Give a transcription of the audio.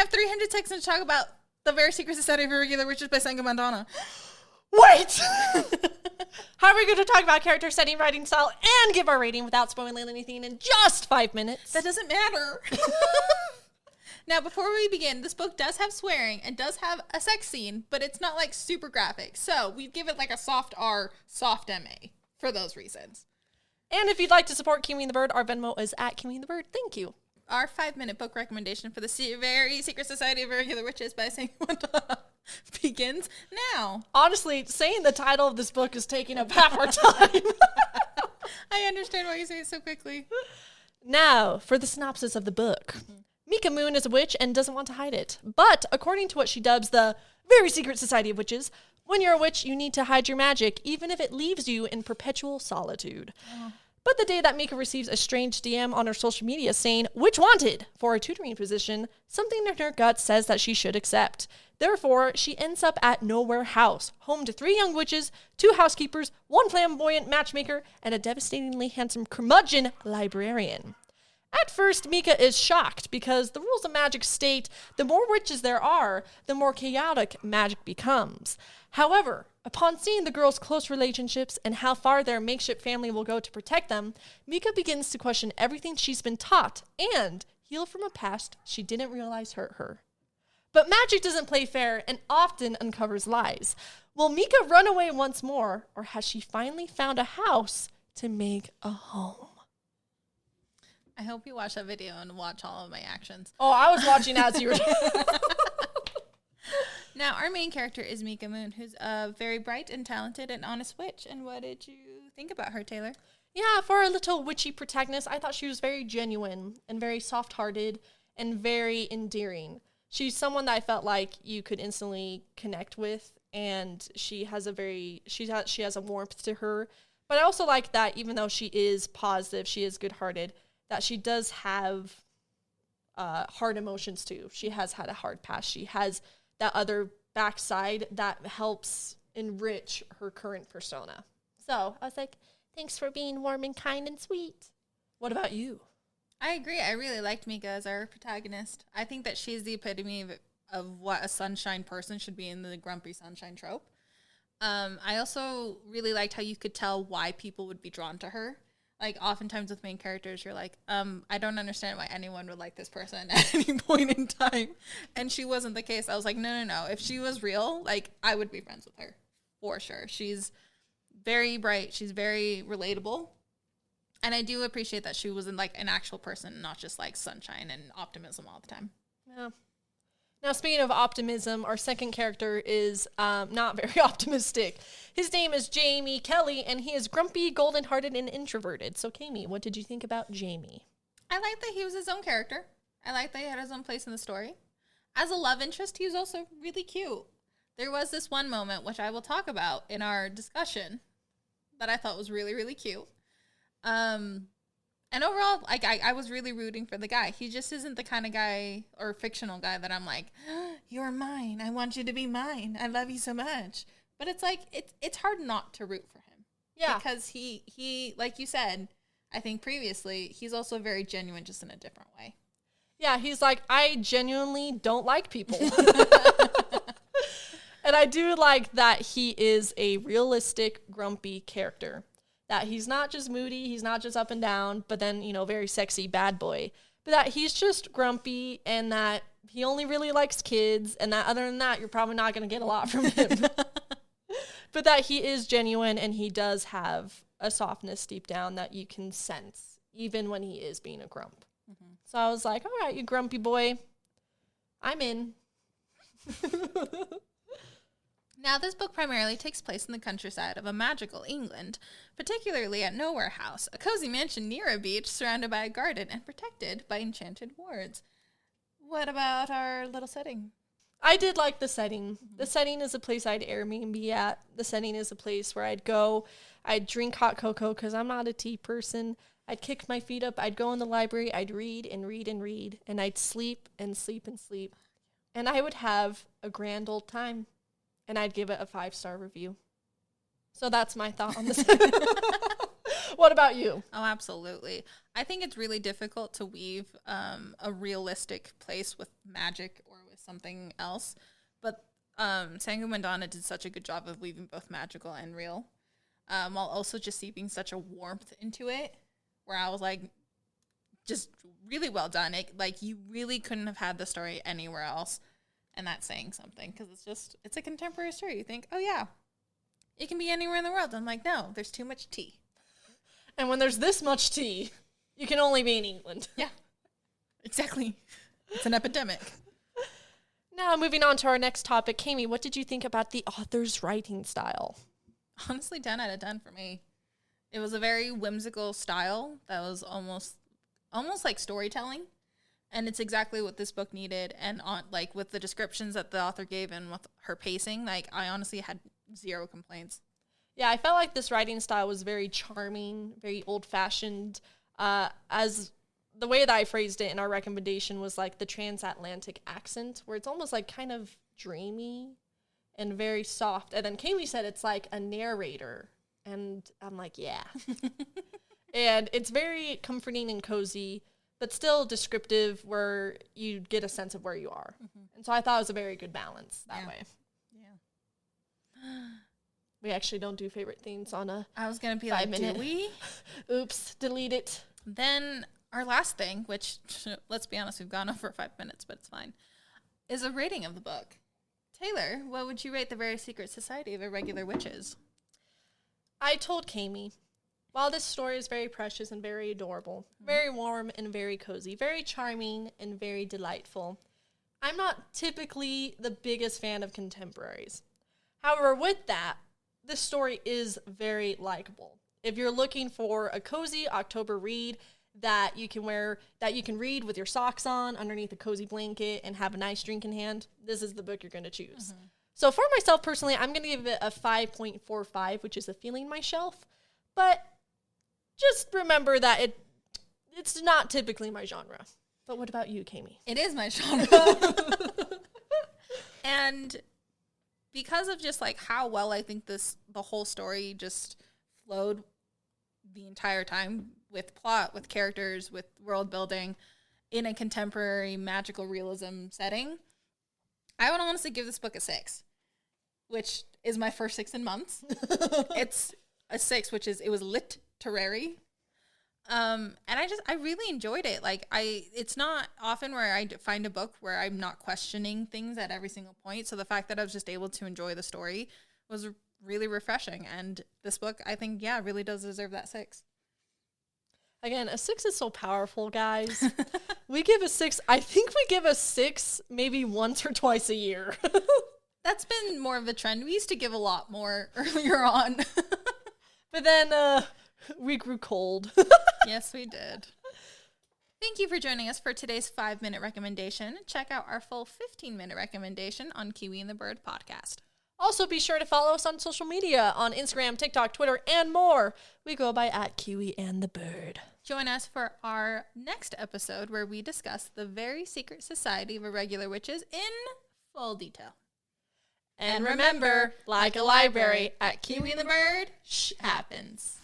have 300 seconds to talk about The Very Secret Society of Irregular, which is by Sangu Mandanna. Wait! How are we going to talk about character setting, writing style, and give our rating without spoiling anything in just 5 minutes? That doesn't matter. Now, before we begin, this book does have swearing and does have a sex scene, but it's not like super graphic. So we give it like a soft R, soft MA for those reasons. And if you'd like to support Keimi the Bird, our Venmo is at Keimi the Bird. Thank you. Our 5-minute book recommendation for The Very Secret Society of Irregular Witches by Sangu Mandanna begins now. Honestly, saying the title of this book is taking up half our time. I understand why you say it so quickly. Now, for the synopsis of the book. Mika Moon is a witch and doesn't want to hide it. But according to what she dubs the Very Secret Society of Witches, when you're a witch, you need to hide your magic, even if it leaves you in perpetual solitude. Oh. But the day that Mika receives a strange DM on her social media saying, "Witch wanted," for a tutoring position, something in her gut says that she should accept. Therefore, she ends up at Nowhere House, home to 3 young witches, 2 housekeepers, 1 flamboyant matchmaker, and a devastatingly handsome curmudgeon librarian. At first, Mika is shocked because the rules of magic state the more witches there are, the more chaotic magic becomes. However, upon seeing the girls' close relationships and how far their makeshift family will go to protect them, Mika begins to question everything she's been taught and heal from a past she didn't realize hurt her. But magic doesn't play fair and often uncovers lies. Will Mika run away once more, or has she finally found a house to make a home? I hope you watch that video and watch all of my actions. Oh, I was watching as you were. Now, our main character is Mika Moon, who's a very bright and talented and honest witch. And what did you think about her, Taylor? Yeah, for a little witchy protagonist, I thought she was very genuine and very soft-hearted and very endearing. She's someone that I felt like you could instantly connect with, and she has a warmth to her. But I also like that even though she is positive, she is good-hearted, that she does have hard emotions too. She has had a hard past. She has that other backside that helps enrich her current persona. So I was like, thanks for being warm and kind and sweet. What about you? I agree. I really liked Mika as our protagonist. I think that she's the epitome of what a sunshine person should be in the grumpy sunshine trope. I also really liked how you could tell why people would be drawn to her. Like, oftentimes with main characters, you're like, I don't understand why anyone would like this person at any point in time. And she wasn't the case. I was like, no. If she was real, like, I would be friends with her. For sure. She's very bright. She's very relatable. And I do appreciate that she wasn't, like, an actual person, not just, like, sunshine and optimism all the time. Yeah. Now, speaking of optimism, our second character is not very optimistic. His name is Jamie Kelly, and he is grumpy, golden-hearted, and introverted. So, Keimi, what did you think about Jamie? I like that he was his own character. I like that he had his own place in the story. As a love interest, he was also really cute. There was this one moment, which I will talk about in our discussion, that I thought was really, really cute. And overall, like, I was really rooting for the guy. He just isn't the kind of guy or fictional guy that I'm like, you're mine. I want you to be mine. I love you so much. But it's like, it's hard not to root for him. Yeah. Because he, like you said, I think previously, he's also very genuine, just in a different way. Yeah, he's like, I genuinely don't like people. And I do like that he is a realistic, grumpy character. That he's not just moody, he's not just up and down, but then, very sexy bad boy. But that he's just grumpy and that he only really likes kids, and that other than that, you're probably not going to get a lot from him. But that he is genuine and he does have a softness deep down that you can sense, even when he is being a grump. Mm-hmm. So I was like, all right, you grumpy boy, I'm in. Now, this book primarily takes place in the countryside of a magical England, particularly at Nowhere House, a cozy mansion near a beach surrounded by a garden and protected by enchanted wards. What about our little setting? I did like the setting. Mm-hmm. The setting is a place I'd Airbnb at. The setting is a place where I'd go. I'd drink hot cocoa because I'm not a tea person. I'd kick my feet up. I'd go in the library. I'd read and read and read. And I'd sleep and sleep and sleep. And I would have a grand old time. And I'd give it a 5-star review. So that's my thought on this. What about you? Oh, absolutely. I think it's really difficult to weave a realistic place with magic or with something else. But Sangu Mandanna did such a good job of weaving both magical and real, while also just seeping such a warmth into it, where I was like, just really well done. It, like, you really couldn't have had the story anywhere else, and that's saying something, because it's a contemporary story. You think, oh yeah, it can be anywhere in the world. I'm like, no, there's too much tea. And when there's this much tea, you can only be in England. Yeah, exactly. It's an epidemic. Now, moving on to our next topic. Keimi, what did you think about the author's writing style? Honestly, 10 out of 10 for me. It was a very whimsical style that was almost like storytelling. And it's exactly what this book needed. And like with the descriptions that the author gave and with her pacing, like I honestly had zero complaints. Yeah, I felt like this writing style was very charming, very old-fashioned. As the way that I phrased it in our recommendation was like the transatlantic accent, where it's almost like kind of dreamy and very soft. And then Keimi said it's like a narrator. And I'm like, yeah. And it's very comforting and cozy, but still descriptive, where you get a sense of where you are. Mm-hmm. And so I thought it was a very good balance that way. Yeah. We actually don't do favorite things on a I was going to be 5 like, minute. Do we? Oops, delete it. Then our last thing, which, let's be honest, we've gone over 5 minutes, but it's fine, is a rating of the book. Taylor, what would you rate The Very Secret Society of Irregular Witches? I told Keimi, while this story is very precious and very adorable, very warm and very cozy, very charming and very delightful, I'm not typically the biggest fan of contemporaries. However, with that, this story is very likable. If you're looking for a cozy October read that you can read with your socks on underneath a cozy blanket and have a nice drink in hand, this is the book you're going to choose. Mm-hmm. So for myself personally, I'm going to give it a 5.45, which is a feeling my shelf. But just remember that it's not typically my genre. But what about you, Keimi? It is my genre. And because of just like how well I think the whole story just flowed the entire time, with plot, with characters, with world building in a contemporary magical realism setting, I would honestly give this book a 6, which is my first 6 in months. It's a 6, it was literary. And I really enjoyed it. Like it's not often where I find a book where I'm not questioning things at every single point. So the fact that I was just able to enjoy the story was really refreshing. And this book, I think, really does deserve that 6. Again, a 6 is so powerful, guys. We give a 6. I think we give a 6 maybe once or twice a year. That's been more of a trend. We used to give a lot more earlier on. But then we grew cold. Yes, we did. Thank you for joining us for today's 5-minute recommendation. Check out our full 15-minute recommendation on Kiwi and the Bird podcast. Also, be sure to follow us on social media on Instagram, TikTok, Twitter, and more. We go by @Kiwi and the Bird. Join us for our next episode where we discuss the Very Secret Society of Irregular Witches in full detail. And remember, like a library, at Kiwi and the Bird, happens.